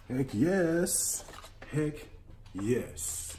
Heck yes. Heck yes.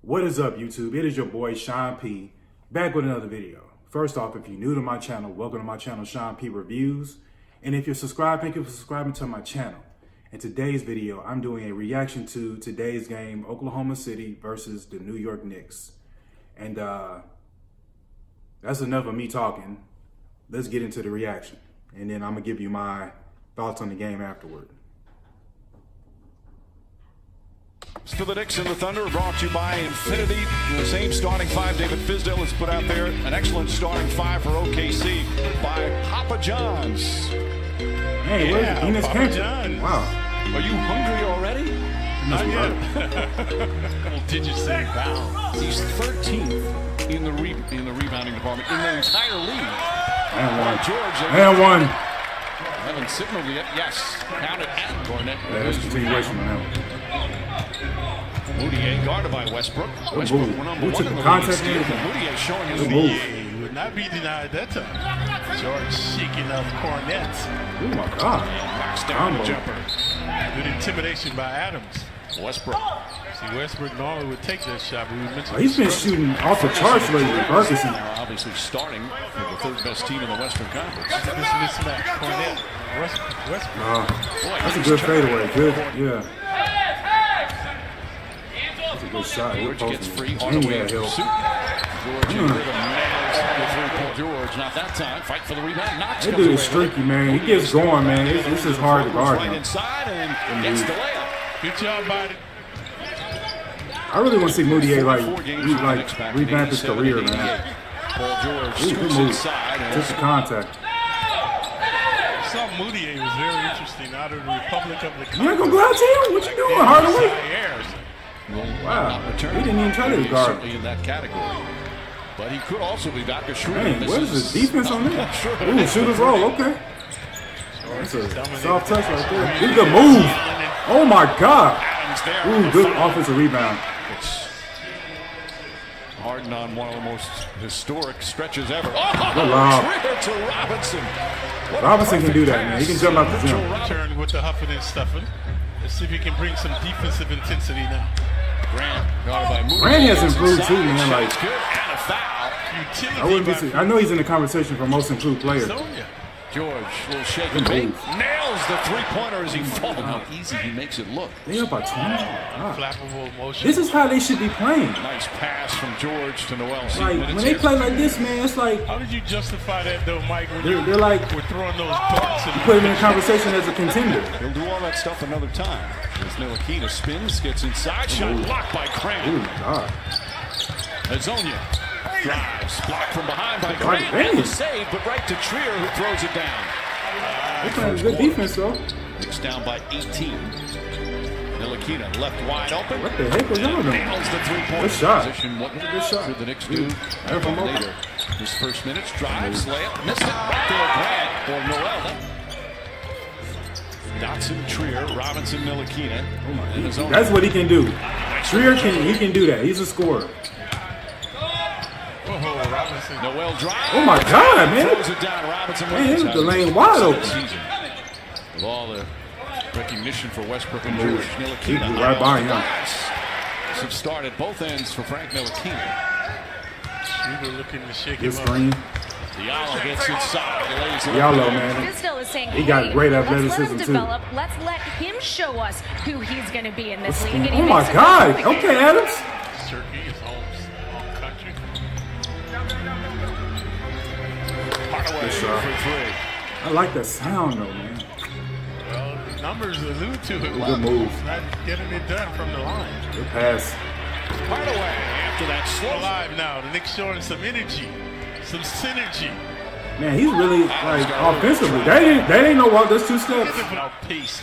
What is up, YouTube? It is your boy, Sean P, back with another video. First off, if you're new to my channel, welcome to my channel, Sean P Reviews. And if you're subscribed, thank you for subscribing to my channel. In today's video, I'm doing a reaction to today's game, Oklahoma City versus the New York Knicks. And that's enough of me talking. Let's get into the reaction. And then I'm going to give you my thoughts on the game afterward. For the Knicks and the Thunder, brought to you by Infinity. The same starting five David Fizdale has put out there. An excellent starting five for OKC by Papa John's. Hey, where's Enos Papa John's? Wow. Are you hungry already? Not yet. Couple digits in bounds. He's 13th in the rebounding department in the entire league. And one. George. And one. Haven't signaled yet. Yes. Counted at Garnett. Yeah, that's continuation on that one. Moutier guarded by Westbrook. Westbrook went number one in the contest. Moutier showing his Moutier would not be denied that time. George shaking up Cornette. Oh my God. Knocks down the jumper. Good intimidation by Adams. Westbrook. See, Westbrook normally would take that shot, but we mentioned He's been shooting off the charts lately. Ferguson. Now obviously starting for the third best team in the Western Conference. this mismatch. Cornette. Westbrook. That's a good fadeaway. Good, yeah. That's a good shot. George gets free. And Hardaway yeah, in pursuit. George in rhythm nails the three-point. George, not that time. Fight for the rebound. Knox that comes dude away is streaky, man. He gets going, man. This is hard to guard right him. inside and gets the layup. Good job, buddy. I really want to see Moutier revamp his career, man. Paul George Ooh, good scoops move. inside and Just the contact. I saw Moutier was very interesting out of the Republic of the Congo. You ain't gonna go out to him? What you doing, Hardaway? Wow. not return. He didn't even try to guard. Certainly in that category. But he could also be back a shooter. Man, what is the defense on that? Ooh, shooter's roll, okay. That's a soft touch right there. Good move. Oh my God. Ooh, good offensive rebound. It's Harden on one of the most historic stretches ever. Good lob. Trigger to Robinson. Robinson can do that, man. He can jump out the gym. Return with the huffing and stuffing. Let's see if he can bring some defensive intensity now. Grant, guarded by Moody. Grant has improved too, man. Like, Good and a foul. Utility I wouldn't by be. I know he's in the conversation for most improved player. Sonia. George, a little shake and bake. Nails the three-pointer as he falls. How easy he makes it look. They up by 20. God. Flappable motion. This is how they should be playing. Nice pass from George to Noel. Like when they play like this, man, it's like How did you justify that though, Mike? When they're like we're throwing those darts and put him in the conversation as a contender. He'll do all that stuff another time. As Ntilikina spins, gets inside, shot blocked by Grant. Oh my God. Azonia drives, blocked from behind by God Grant. damn. And the save, but right to Trier, who throws it down. They're playing good defense though. Knicks down by 18. Ntilikina left wide open. What the heck was y'all doing? Nails the three-point Good shot. position. What Good shot. should the Knicks do There from open. later? His first minutes, drives, layup, missed it. Right there, Grant or Noel. Dotson, Trier, Robinson, Ntilikina. And Azonia. That's what he can do. Trier can do that. He's a scorer. oh, Robinson. Noel drives. Oh my God, man. Throws it down. Robinson Man, wins. he was the lane wide open. Season. With all the recognition for Westbrook and George, Ntilikina. He's right by him. Have started both ends for Frank Ntilikina. Shooter looking to shake Good him up. screen. Diallo gets inside. Lays it Diallo, up. man. Fizdale is saying, He got great let's let athleticism, him too. develop. Let's let him show us who he's going to be in this league. And he Oh my makes it God. look like Okay, Adams. Turkey is home country. Hardaway Good shot. for three. I like that sound though, man. Well, the numbers allude to it. Good move. Not getting it done from the line. Good pass. Hardaway after that slow. Alive now. The Knicks showing some energy, some synergy. Man, he's really like offensively. They didn't know what those two steps. Outpaced.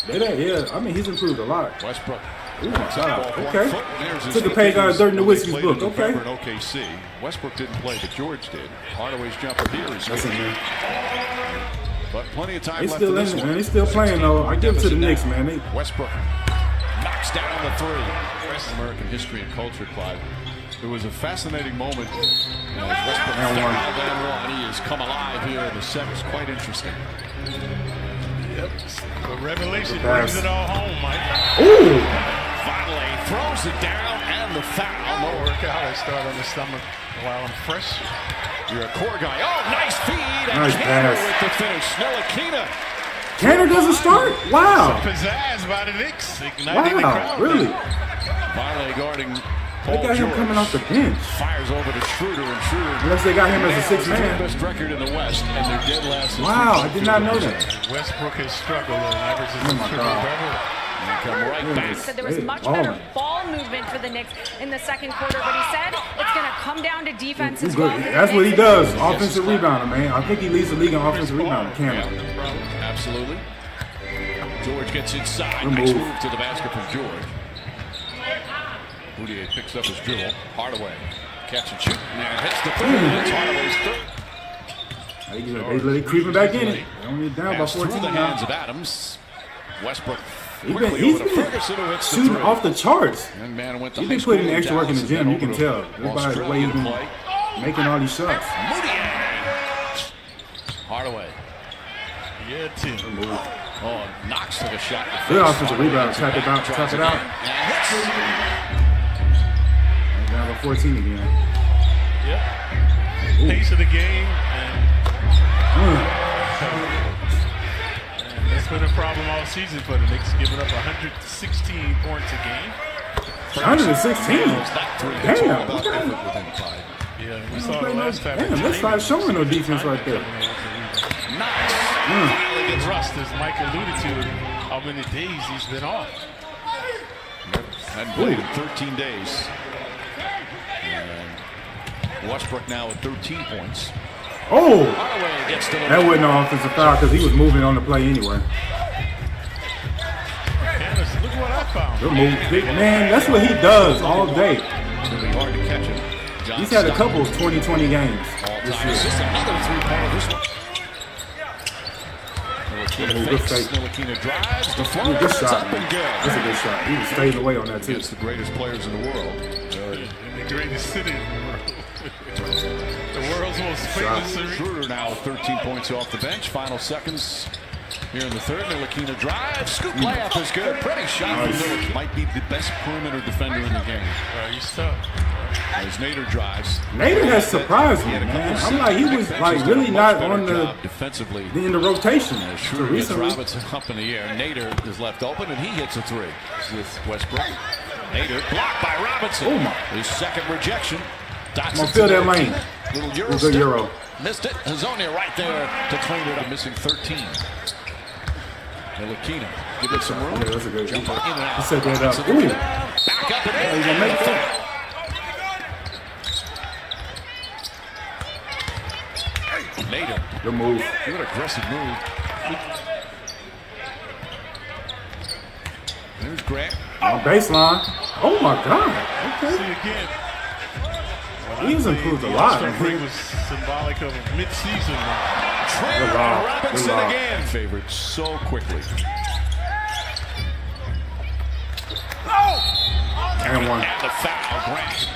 Yeah. I mean, he's improved a lot. Westbrook. Ooh, my God. 1 Okay. foot. There's his Took a page out of Dirt and the Whiskey's played book. in Okay. November in OKC. Westbrook didn't play, but George did. Hardaway's jumper here is That's good. it, man. But plenty of time He's left still in in this it, one. man. He's still playing though. I give it to the Knicks, Deficit man. now. Westbrook knocks down the three. American history and culture, Clyde. It was a fascinating moment. Westbrook And one. fouled and one. He has come alive here in the seventh. Quite interesting. Yep. The revelation brings it all home, Mike. Ooh! Finally throws it down and the foul. I'll work out. I start on the stomach while I'm fresh. You're a core guy. Oh, nice feed. And Nice Canner pass. with the finish. Ntilikina. Canner doesn't start? Wow. Some pizzazz by the Knicks. Igniting the Wow, crowd. really? Finally guarding They Paul got him George. coming off the bench. Fires over to Schroeder, and Schroeder. Unless they got him as a sixth man. Best record in the West, and they're dead last. Wow, I did not know that. Westbrook has struggled and averages Oh a my triple God. double. Come right back. Said there was Hey, much balling. better ball movement for the Knicks in the second quarter, but he said it's going to come down to defense He's as good. well. That's what he does. Offensive rebounder, man. I think he leads the league in offensive rebounding. Canner. Yeah, absolutely. George gets inside. Good Nice move. move to the basket from George. Boudier picks up his dribble. Hardaway catch and shoot. And hits the third. It's Hardaway's third. They let it creeping back in it. They only down by Pass through 14 the now. hands of Adams. Westbrook He's quickly been over to Ferguson, who hits the shooting three. off the charts. Young man went to He's high been school putting extra work in the Dallas, gym. and You can then tell. over to Everybody, the way he's been Australia to play. making all these shots. Boudier. Hardaway. Yeah, Tim. Oh, Knox took a shot. Good offensive rebound. Tap it out. Tap it out. And hits. Down by 14 again. Yep. Pace of the game, and it's been a problem all season for the Knicks, giving up 116 points a game. 116. That three. Damn. It's all about Okay. effort within five. Yeah, we saw it last time. Damn, let's start showing no defense right there. Knox. Finally gets rust, as Mike alluded to, how many days he's been off. Hadn't played in 13 days. And Westbrook now at 13 points. Oh! Hardaway gets to the That wasn't no offensive foul because he was moving on the play anyway. Candace, look what I found. Good move. Big man, that's what he does all day. It's going to be hard to catch him. John He's had a Stockton, couple of 20-20 games this all-time year. assist. Another three-pointer this one. Ntilikina Good fakes. fake. Ntilikina drives. The Ooh, floor good is shot, up and man. good. That's a good shot. He was staying away on that too. Against the greatest players in the world. In the greatest city in the world. The world's most famous city. Schroeder now with 13 points off the bench. Final seconds here in the third. Ntilikina drives. Scoop layup is good. Pretty shot from Ntilikina. Might be the best perimeter defender in the game. He's tough. As Nader drives. Nader has surprised me, He had a couple man. of I'm like, he was backbenches, like did a really much not better on the job defensively. in the rotation. Schroeder gets recently. Robinson up in the air. Nader is left open, and he hits a three with Westbrook. Nader blocked by Robinson. Oh, my. His second rejection. I'm gonna fill that lane. Little Euro Good step. Euro. Missed it. Hazonia right there to clean it up. Missing 13. Ntilikina give it some room. Yeah, that's a good. Jumper in and out. He set that up. Robinson Ooh. back up and He's in. gonna make that. Nader. Good move. Good aggressive move. There's Grant. On baseline. Oh my God. See Okay. again. He's improved a The lot. All-Star break was symbolic of a mid-season run. Trail Good lob. Robinson Good lob. again. Favored so quickly. And one. And the foul, Grant.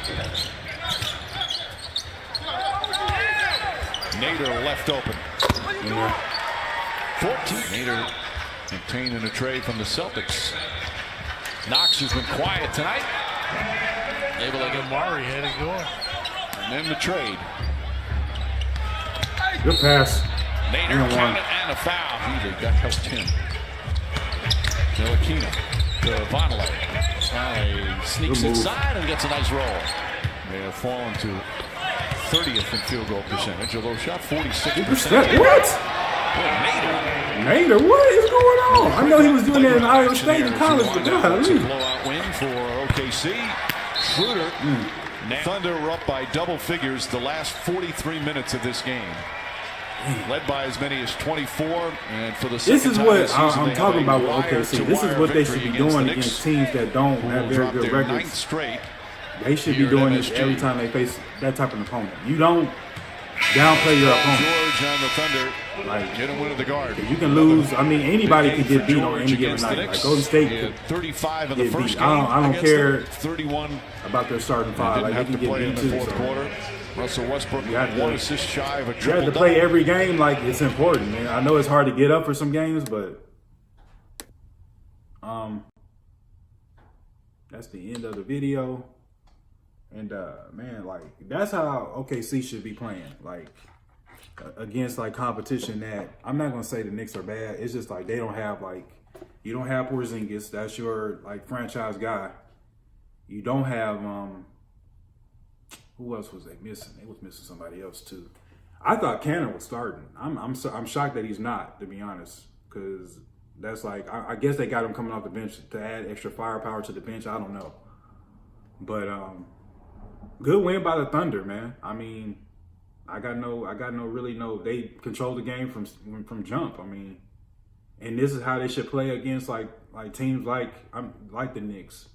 Nader left open. Yeah. 14. Nader obtaining a trade from the Celtics. Knox has been quiet tonight. Able to get Murray had it going. and then the trade. Good pass. Nader And one. counted and a foul. That helped him. Ntilikina to Vonleh. Vonleh sneaks Good move. inside and gets a nice roll. They have fallen to 30th in field goal percentage, although shot 46%. What? Nader. Nader, what is going on? I know he was doing that in Iowa State in college, but It's a golly. blowout win for OKC. Schroeder. Thunder were up by double figures the last 43 minutes of this game. Led by as many as 24, and for the second This is time what this season, I'm they talking have a about with OKC. This is wire-to-wire what they victory should be against doing the against Knicks, teams that don't who have will very drop good their records. ninth straight. They should be here at doing this MSG. every time they face that type of opponent. You don't downplay your opponent. George on the Thunder. Like, Get him into the guard. you can lose. I mean, anybody Big can game get for beat on George any given against the night. Like Knicks. Golden State He had 35 in the get first beat. game. I don't against care them, 31. about their starting five. Didn't Like have they to can play get in beat the too. fourth So quarter. Russell Westbrook You have to- one assist shy of a you have triple to play double. every game like it's important, man. I know it's hard to get up for some games, but That's the end of the video. And man, like that's how OKC should be playing. Like against like competition that I'm not gonna say the Knicks are bad. It's just like they don't have like you don't have Porzingis. That's your like franchise guy. You don't have who else was they missing? They was missing somebody else too. I thought Cannon was starting. I'm shocked that he's not, to be honest, because that's like I guess they got him coming off the bench to add extra firepower to the bench. I don't know, but good win by the Thunder, man. I mean, they control the game from jump. I mean, and this is how they should play against like teams like the Knicks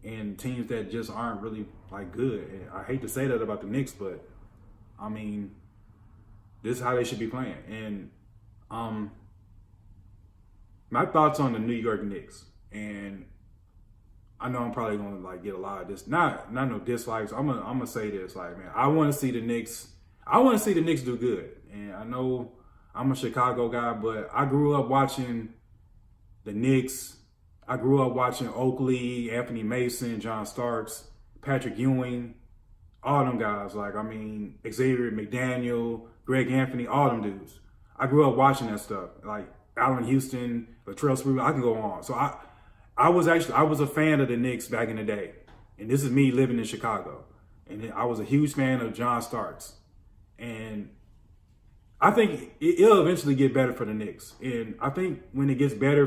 and teams that just aren't really like good. And I hate to say that about the Knicks, but I mean, this is how they should be playing. And my thoughts on the New York Knicks, and I know I'm probably gonna like get a lot of this, not no dislikes. I'm gonna say this, like, man, I want to see the Knicks do good. And I know I'm a Chicago guy, but I grew up watching the Knicks. I grew up watching Oakley, Anthony Mason, John Starks, Patrick Ewing, all them guys. Like, I mean, Xavier McDaniel, Greg Anthony, all them dudes. I grew up watching that stuff. Like Allen Houston, Latrell Sprewell, I can go on. So I was a fan of the Knicks back in the day. And this is me living in Chicago. And I was a huge fan of John Starks. And I think it'll eventually get better for the Knicks. And I think when it gets better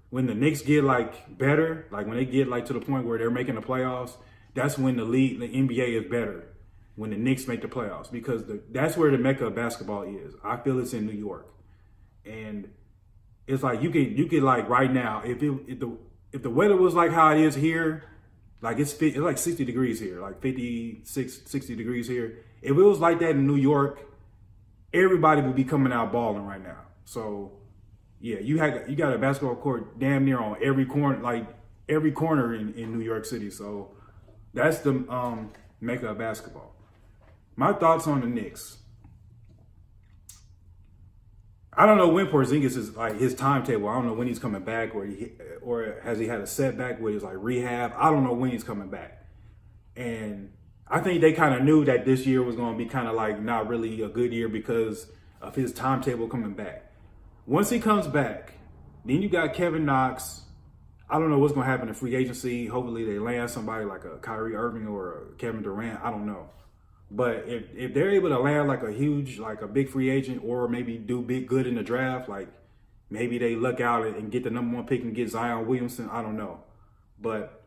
when the Knicks get like better, like when they get like to the point where they're making the playoffs, that's when the NBA is better. When the Knicks make the playoffs, because that's where the mecca of basketball is. I feel it's in New York. And it's like you could like right now, if the weather was like how it is here, like it's like 60 degrees here, like 60 degrees here. If it was like that in New York, everybody would be coming out balling right now. So yeah, you got a basketball court damn near on every corner in New York City. So that's the mecca of basketball. My thoughts on the Knicks. I don't know when Porzingis is like his timetable. I don't know when he's coming back, or has he had a setback with his like rehab. I don't know when he's coming back. And I think they kind of knew that this year was going to be kind of like not really a good year because of his timetable coming back. Once he comes back, then you got Kevin Knox. I don't know what's going to happen in free agency. Hopefully they land somebody like a Kyrie Irving or a Kevin Durant. I don't know. But if they're able to land like a big free agent, or maybe do good in the draft, like maybe they luck out and get the number 1 pick and get Zion Williamson. I don't know. But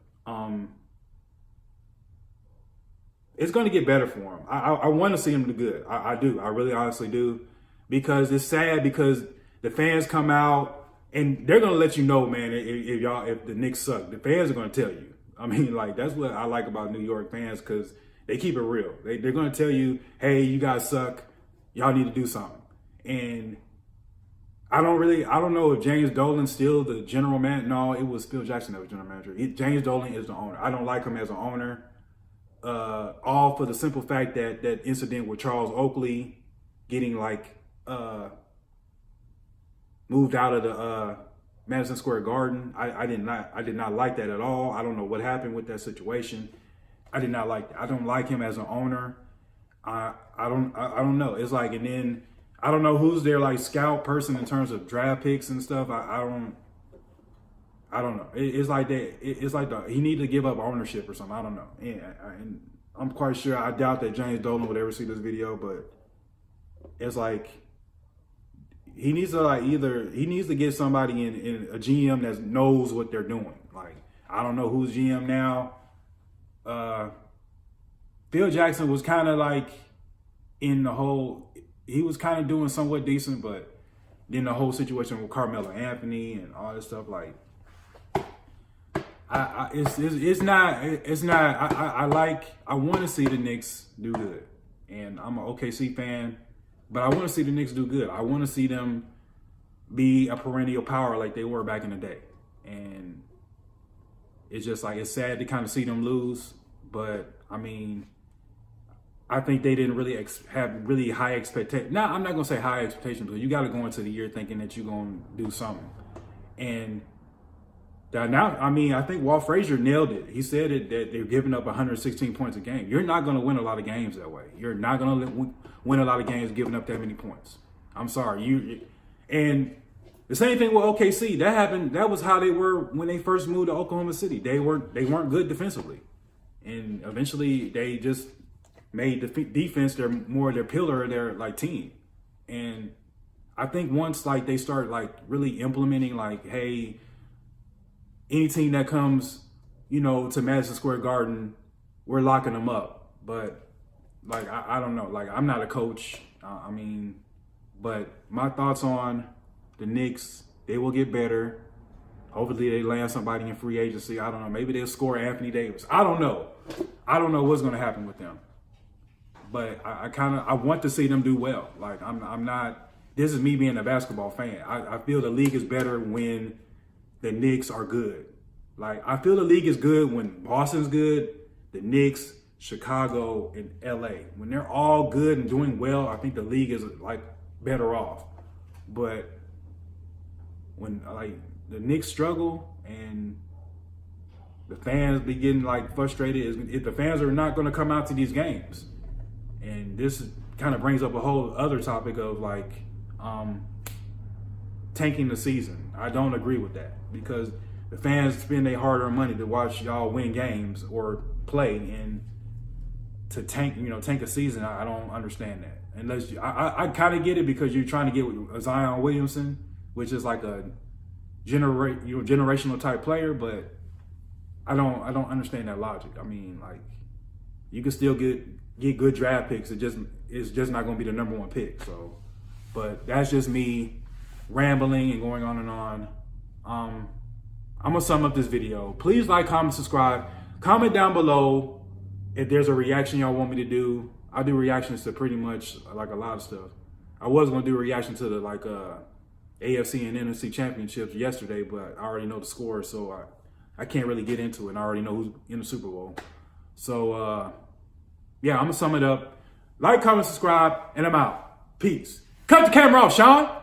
it's going to get better for him. I want to see him do good. I do. I really honestly do. Because it's sad because the fans come out and they're going to let you know, man, if the Knicks suck. The fans are going to tell you. I mean, like, that's what I like about New York fans, because they keep it real. They're going to tell you, hey, you guys suck. Y'all need to do something. And I don't know if James Dolan's still the general manager. No, it was Phil Jackson that was general manager. James Dolan is the owner. I don't like him as an owner. All for the simple fact that incident with Charles Oakley getting moved out of the Madison Square Garden. I did not like that at all. I don't know what happened with that situation. I did not like that. I don't like him as an owner. I don't know. It's like, and then I don't know who's their like scout person in terms of draft picks and stuff. I don't know. It's like that. It's like he need to give up ownership or something. I don't know. And I'm quite sure. I doubt that James Dolan would ever see this video, but it's like he needs to get somebody in a GM that knows what they're doing. Like, I don't know who's GM now. Phil Jackson was kind of like he was kind of doing somewhat decent, but then the whole situation with Carmelo Anthony and all this stuff, like, I want to see the Knicks do good, and I'm an OKC fan, but I want to see the Knicks do good. I want to see them be a perennial power like they were back in the day, and it's just like, it's sad to kind of see them lose. But I mean, I think they didn't really have really high expectations. Now, I'm not gonna say high expectations, but you got to go into the year thinking that you're gonna do something, and Now, I mean, I think Walt Frazier nailed it. He said that they're giving up 116 points a game. You're not going to win a lot of games that way. You're not going to win a lot of games giving up that many points. I'm sorry. And the same thing with OKC. That happened. That was how they were when they first moved to Oklahoma City. They weren't good defensively, and eventually they just made defense their pillar of their like team. And I think once like they start like really implementing like, hey, any team that comes, you know, to Madison Square Garden, we're locking them up. But like I don't know. Like I'm not a coach. I mean, but my thoughts on the Knicks, they will get better. Hopefully they land somebody in free agency. I don't know. Maybe they'll score Anthony Davis. I don't know. I don't know what's going to happen with them. But I want to see them do well. Like I'm not. This is me being a basketball fan. I feel the league is better when the Knicks are good. Like I feel the league is good when Boston's good, the Knicks, Chicago, and LA. When they're all good and doing well, I think the league is like better off. But when like the Knicks struggle and the fans be getting like frustrated, if the fans are not going to come out to these games. And this kind of brings up a whole other topic of like tanking the season. I don't agree with that because the fans spend their hard-earned money to watch y'all win games or play, and to tank a season, I don't understand that. Unless I kind of get it because you're trying to get Zion Williamson, which is like a generational type player, but I don't understand that logic. I mean, like you can still get good draft picks. It's just not going to be the number one pick. So, but that's just me rambling and going on and on. I'm gonna sum up this video. Please like, comment, subscribe. Comment down below if there's a reaction y'all want me to do. I do reactions to pretty much like a lot of stuff. I was gonna do a reaction to the like AFC and NFC championships yesterday, but I already know the score, so I can't really get into it. I already know who's in the Super Bowl. So yeah, I'm gonna sum it up. Like, comment, subscribe, and I'm out. Peace. Cut the camera off, Sean.